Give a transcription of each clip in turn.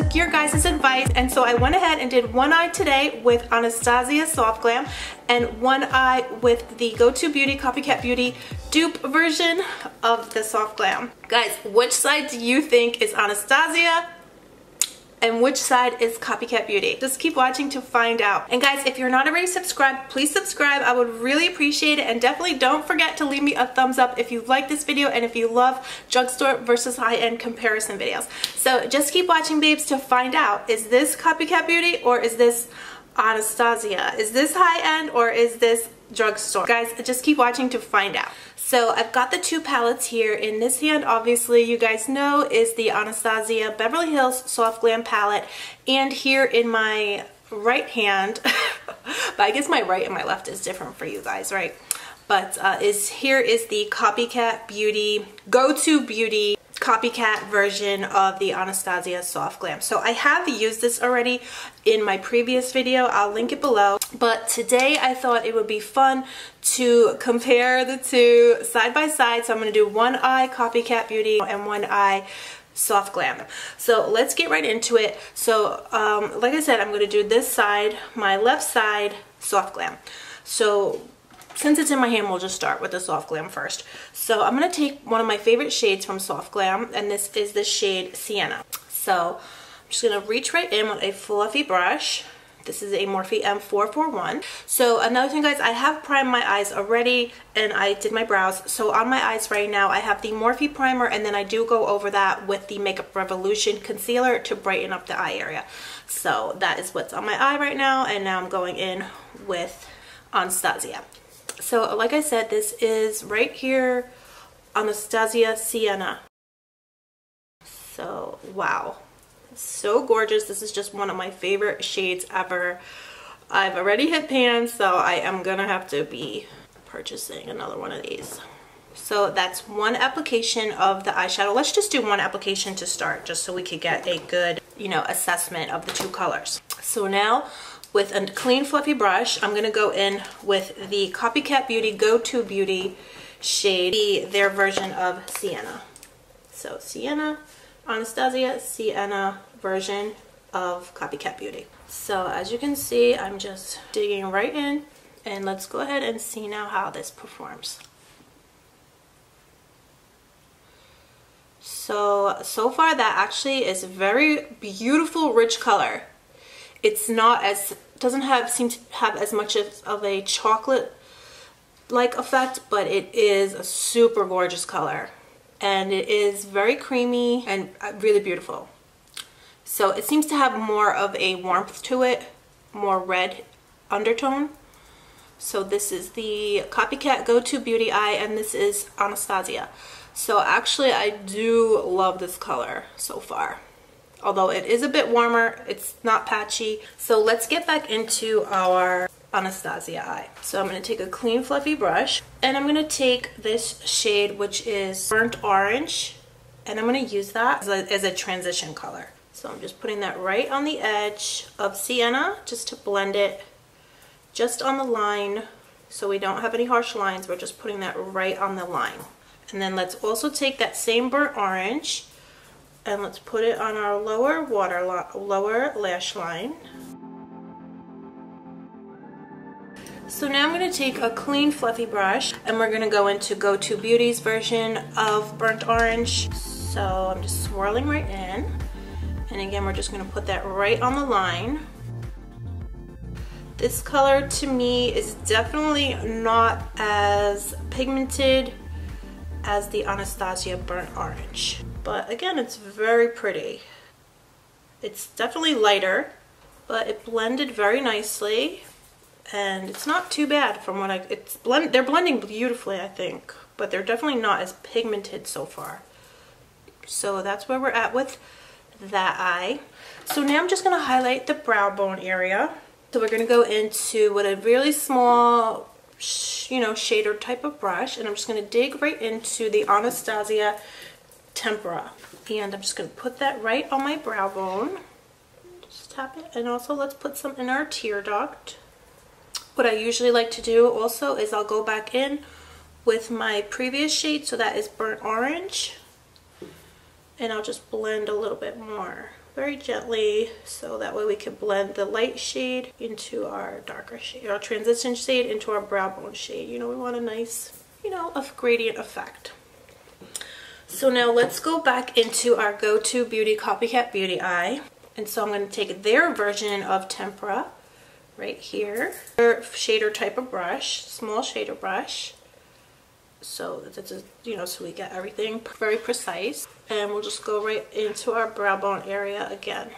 took your guys' advice, and so I went ahead and did one eye today with Anastasia Soft Glam and one eye with the Go To Beauty Copycat Beauty dupe version of the Soft Glam. Guys, which side do you think is Anastasia and which side is Copycat Beauty? Just keep watching to find out. And guys, if you're not already subscribed, please subscribe. I would really appreciate it. And definitely don't forget to leave me a thumbs up if you like this video and if you love drugstore versus high-end comparison videos. So just keep watching, babes, to find out, is this Copycat Beauty or is this Anastasia? Is this high-end or is this drugstore? Guys, just keep watching to find out. So I've got the two palettes here. In this hand, obviously, you guys know, is the Anastasia Beverly Hills Soft Glam palette. And here in my right hand, but I guess my right and my left is different for you guys, right? But here is the Copycat Beauty, Go To Beauty copycat version of the Anastasia Soft Glam. So I have used this already in my previous video. I'll link it below. But today I thought it would be fun to compare the two side by side. So I'm going to do one eye Copycat Beauty and one eye Soft Glam. So let's get right into it. So like I said, I'm going to do this side, my left side, Soft Glam. So since it's in my hand, we'll just start with the Soft Glam first. So I'm going to take one of my favorite shades from Soft Glam, and this is the shade Sienna. So I'm just going to reach right in with a fluffy brush. This is a Morphe M441. So another thing, guys, I have primed my eyes already and I did my brows. So on my eyes right now, I have the Morphe primer, and then I do go over that with the Makeup Revolution concealer to brighten up the eye area. So that is what's on my eye right now, and now I'm going in with Anastasia. So like I said, this is right here, Anastasia Sienna. So wow, so gorgeous. This is just one of my favorite shades ever. I've already hit pan, so I am gonna have to be purchasing another one of these. So that's one application of the eyeshadow. Let's just do one application to start, just so we could get a good, you know, assessment of the two colors. So now, with a clean fluffy brush, I'm going to go in with the Copycat Beauty Go To Beauty shade, their version of Sienna. So Sienna, Anastasia, Sienna version of Copycat Beauty. So as you can see, I'm just digging right in, and let's go ahead and see now how this performs. So far that actually is a very beautiful, rich color. It's not as, seem to have as much of a chocolate-like effect, but it is a super gorgeous color. And it is very creamy and really beautiful. So it seems to have more of a warmth to it, more red undertone. So this is the Copycat Go To Beauty eye, and this is Anastasia. So actually I do love this color so far. Although it is a bit warmer, it's not patchy. So let's get back into our Anastasia eye. So I'm going to take a clean fluffy brush, and I'm going to take this shade, which is burnt orange, and I'm going to use that as a transition color. So I'm just putting that right on the edge of Sienna, just to blend it just on the line, so we don't have any harsh lines. We're just putting that right on the line. And then let's also take that same burnt orange, and let's put it on our lower lash line. So now I'm going to take a clean fluffy brush, and we're going to go into Go To Beauty's version of burnt orange. So I'm just swirling right in, and again we're just going to put that right on the line. This color to me is definitely not as pigmented as the Anastasia burnt orange, but again, it's very pretty. It's definitely lighter, but it blended very nicely, and it's not too bad from what they're blending beautifully, I think, but they're definitely not as pigmented so far. So that's where we're at with that eye. So now I'm just going to highlight the brow bone area. So we're going to go into with a really small, you know, shader type of brush, and I'm just going to dig right into the Anastasia Tempera, and I'm just going to put that right on my brow bone. Just tap it, and also let's put some in our tear duct. What I usually like to do also is I'll go back in with my previous shade, so that is burnt orange, and I'll just blend a little bit more. very gently, so that way we can blend the light shade into our darker shade, our transition shade into our brow bone shade. You know, we want a nice, you know, a gradient effect. So now let's go back into our Go-To Beauty Copycat Beauty eye. And so I'm going to take their version of Tempera right here. Their shader type of brush, small shader brush. So that's a, you know, so we get everything very precise. And we'll just go right into our brow bone area again.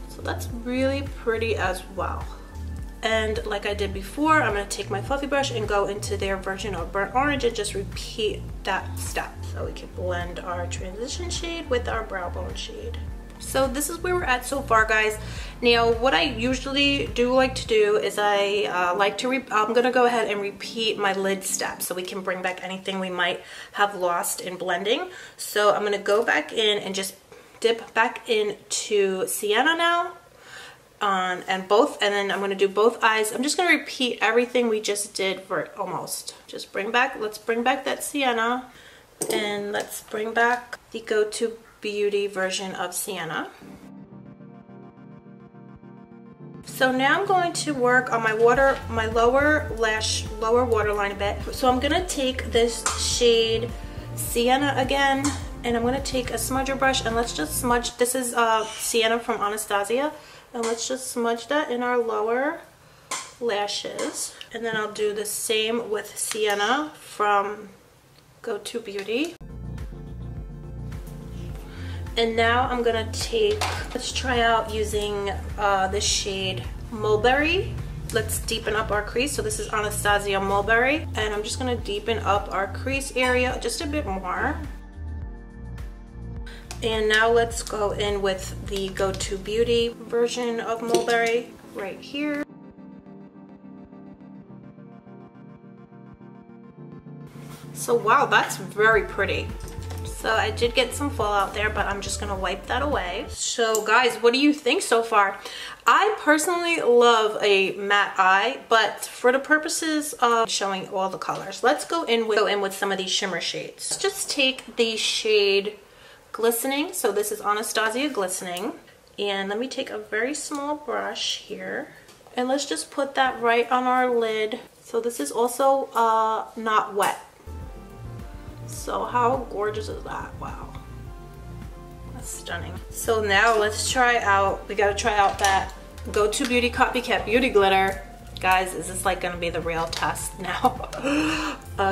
So that's really pretty as well. And like I did before, I'm going to take my fluffy brush and go into their version of burnt orange and just repeat that step. So we can blend our transition shade with our brow bone shade. So this is where we're at so far, guys. Now, what I usually do like to do is I'm going to go ahead and repeat my lid step so we can bring back anything we might have lost in blending. So I'm going to go back in and just dip back into Sienna now. And then I'm going to do both eyes. I'm just going to repeat everything we just did for almost. Just let's bring back that Sienna, and let's bring back the Go-To Beauty version of Sienna. So now I'm going to work on my lower waterline a bit. So I'm going to take this shade Sienna again, and I'm going to take a smudger brush, and let's just smudge. This is Sienna from Anastasia. And let's just smudge that in our lower lashes. And then I'll do the same with Sienna from Go-To Beauty. And now I'm gonna let's try out using the shade Mulberry. Let's deepen up our crease. So this is Anastasia Mulberry. And I'm just gonna deepen up our crease area just a bit more. And now let's go in with the Go-To Beauty version of Mulberry right here. So wow, that's very pretty. So I did get some fallout there, but I'm just gonna wipe that away. So guys, what do you think so far? I personally love a matte eye, but for the purposes of showing all the colors, let's go in with some of these shimmer shades. Let's just take the shade Glistening. So this is Anastasia Glistening, and let me take a very small brush here, and let's just put that right on our lid. So this is also not wet. So how gorgeous is that? Wow, that's stunning. So now let's try out, we got to try out that Go-To Beauty Copycat Beauty glitter. Guys, is this like gonna be the real test now?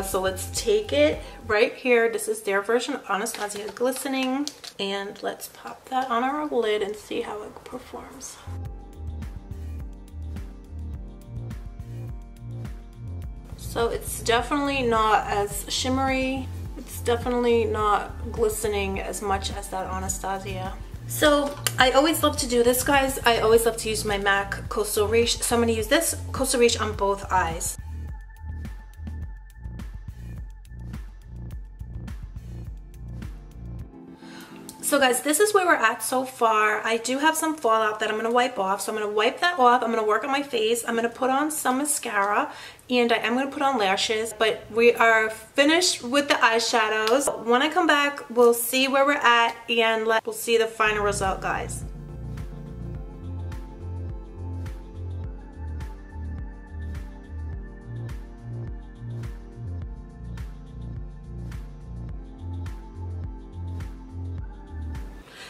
So let's take it right here. This is their version of Anastasia Glistening, and let's pop that on our lid and see how it performs. So it's definitely not as shimmery. It's definitely not glistening as much as that Anastasia. So I always love to do this, guys. I always love to use my MAC Coastal Reach. So I'm going to use this Coastal Reach on both eyes. So guys, this is where we're at so far. I do have some fallout that I'm going to wipe off. So I'm going to wipe that off. I'm going to work on my face. I'm going to put on some mascara, and I am going to put on lashes. But we are finished with the eyeshadows. When I come back, we'll see where we're at, and we'll see the final result, guys.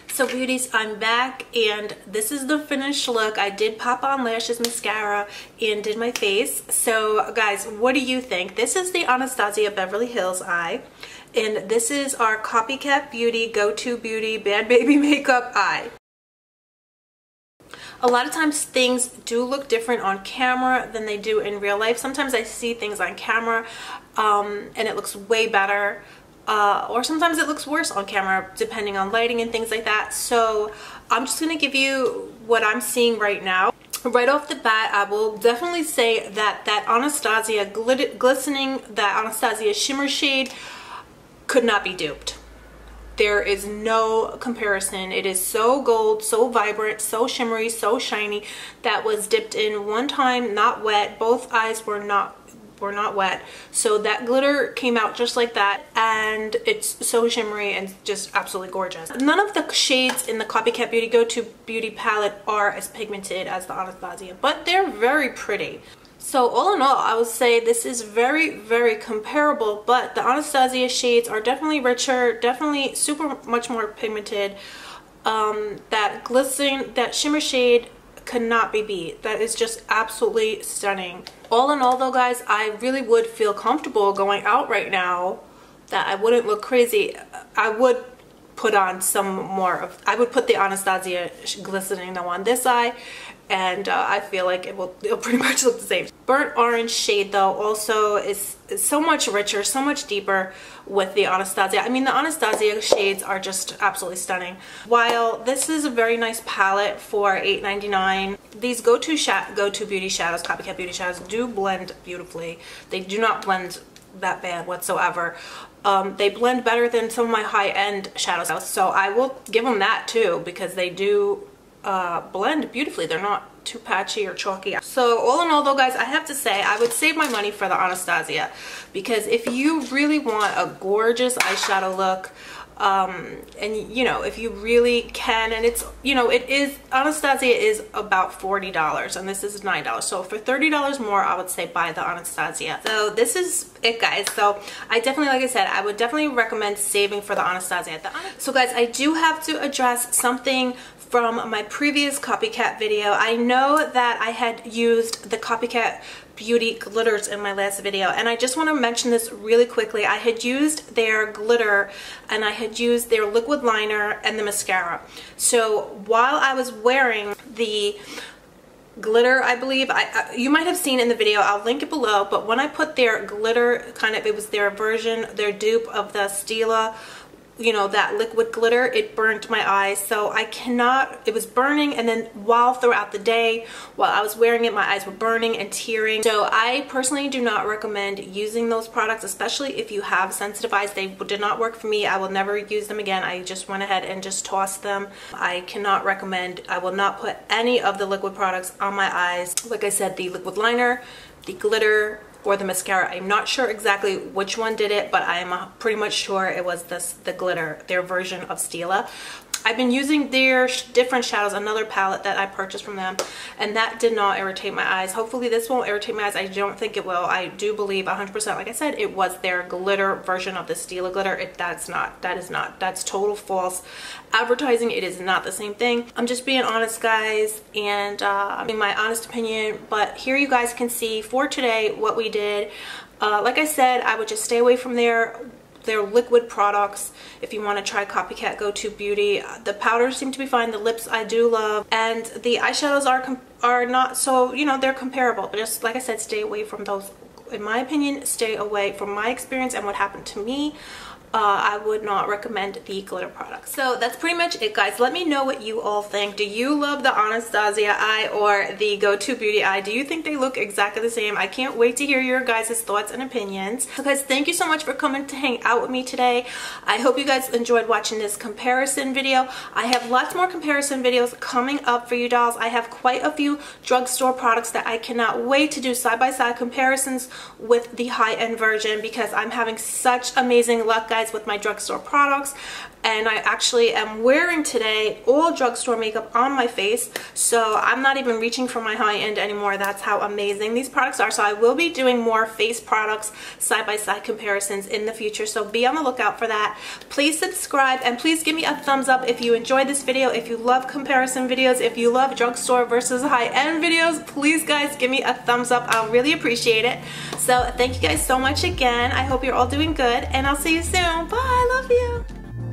So beauties, I'm back, and this is the finished look. I did pop on lashes, mascara, and did my face. So guys, what do you think? This is the Anastasia Beverly Hills eye, and this is our Copycat Beauty Go-To Beauty Bad Baby Makeup eye. A lot of times things do look different on camera than they do in real life. Sometimes I see things on camera and it looks way better. Or sometimes it looks worse on camera depending on lighting and things like that. So I'm just gonna give you what I'm seeing right now. Right off the bat, I will definitely say that that Anastasia Glistening, that Anastasia shimmer shade could not be duped. There is no comparison. It is so gold, so vibrant, so shimmery, so shiny. That was dipped in one time, not wet. Both eyes were not were not wet. So that glitter came out just like that, and it's so shimmery and just absolutely gorgeous. None of the shades in the Copycat Beauty Go To Beauty palette are as pigmented as the Anastasia, but they're very pretty. So all in all, I would say this is very, very comparable, but the Anastasia shades are definitely richer, definitely super much more pigmented. That glistening, that shimmer shade could not be beat. That is just absolutely stunning. All in all though, guys, I really would feel comfortable going out right now, that I wouldn't look crazy. I would put on some more of, I would put the Anastasia glistening though on this eye, and I feel like it'll pretty much look the same. Burnt orange shade though also is so much richer, so much deeper with the Anastasia. I mean, the Anastasia shades are just absolutely stunning. While this is a very nice palette for $8.99, these Go To Beauty shadows, Copycat Beauty shadows, do blend beautifully. They do not blend that bad whatsoever. They blend better than some of my high-end shadows, so I will give them that too, because they do blend beautifully. They're not too patchy or chalky. So all in all though, guys, I have to say I would save my money for the Anastasia, because if you really want a gorgeous eyeshadow look, and you know, if you really can, and it's, you know, it is, Anastasia is about $40 and this is $9, so for $30 more I would say buy the Anastasia. So this is it, guys. So I definitely, like I said, I would definitely recommend saving for the Anastasia. So guys, I do have to address something from my previous Copycat video. I know that I had used the Copycat Beauty glitters in my last video, and I just want to mention this really quickly. I had used their glitter and I had used their liquid liner and the mascara. So while I was wearing the glitter, I believe, you might have seen in the video, I'll link it below, but when I put their glitter, kind of, it was their version, their dupe of the Stila, you know, that liquid glitter, it burnt my eyes. So I cannot, it was burning, and then throughout the day while I was wearing it, my eyes were burning and tearing. So I personally do not recommend using those products, especially if you have sensitive eyes. They did not work for me. I will never use them again. I just went ahead and just tossed them. I cannot recommend, I will not put any of the liquid products on my eyes. Like I said, the liquid liner, the glitter, or the mascara. I'm not sure exactly which one did it, but I'm pretty much sure it was the glitter, their version of Stila. I've been using their different shadows, another palette that I purchased from them, and that did not irritate my eyes. Hopefully this won't irritate my eyes. I don't think it will. I do believe 100%, like I said, it was their glitter version of the Stila glitter. That's total false advertising. It is not the same thing. I'm just being honest, guys, and I mean, my honest opinion. But here you guys can see for today what we did. Like I said, I would just stay away from their liquid products if you want to try Copycat Go To Beauty. The powders seem to be fine. The lips I do love, and the eyeshadows are not, so you know, they're comparable, but just like I said, stay away from those. In my opinion, stay away from my experience and what happened to me. I would not recommend the glitter products. So that's pretty much it, guys. Let me know what you all think. Do you love the Anastasia eye or the Go To Beauty eye? Do you think they look exactly the same? I can't wait to hear your guys' thoughts and opinions. So guys, thank you so much for coming to hang out with me today. I hope you guys enjoyed watching this comparison video. I have lots more comparison videos coming up for you dolls. I have quite a few drugstore products that I cannot wait to do side-by-side comparisons with the high-end version, because I'm having such amazing luck, guys, with my drugstore products. And I actually am wearing today all drugstore makeup on my face, so I'm not even reaching for my high-end anymore. That's how amazing these products are. So I will be doing more face products side-by-side comparisons in the future, so be on the lookout for that. Please subscribe, and please give me a thumbs up if you enjoyed this video. If you love comparison videos, if you love drugstore versus high-end videos, please guys give me a thumbs up. I'll really appreciate it. So thank you guys so much again. I hope you're all doing good, and I'll see you soon. Bye, I love you.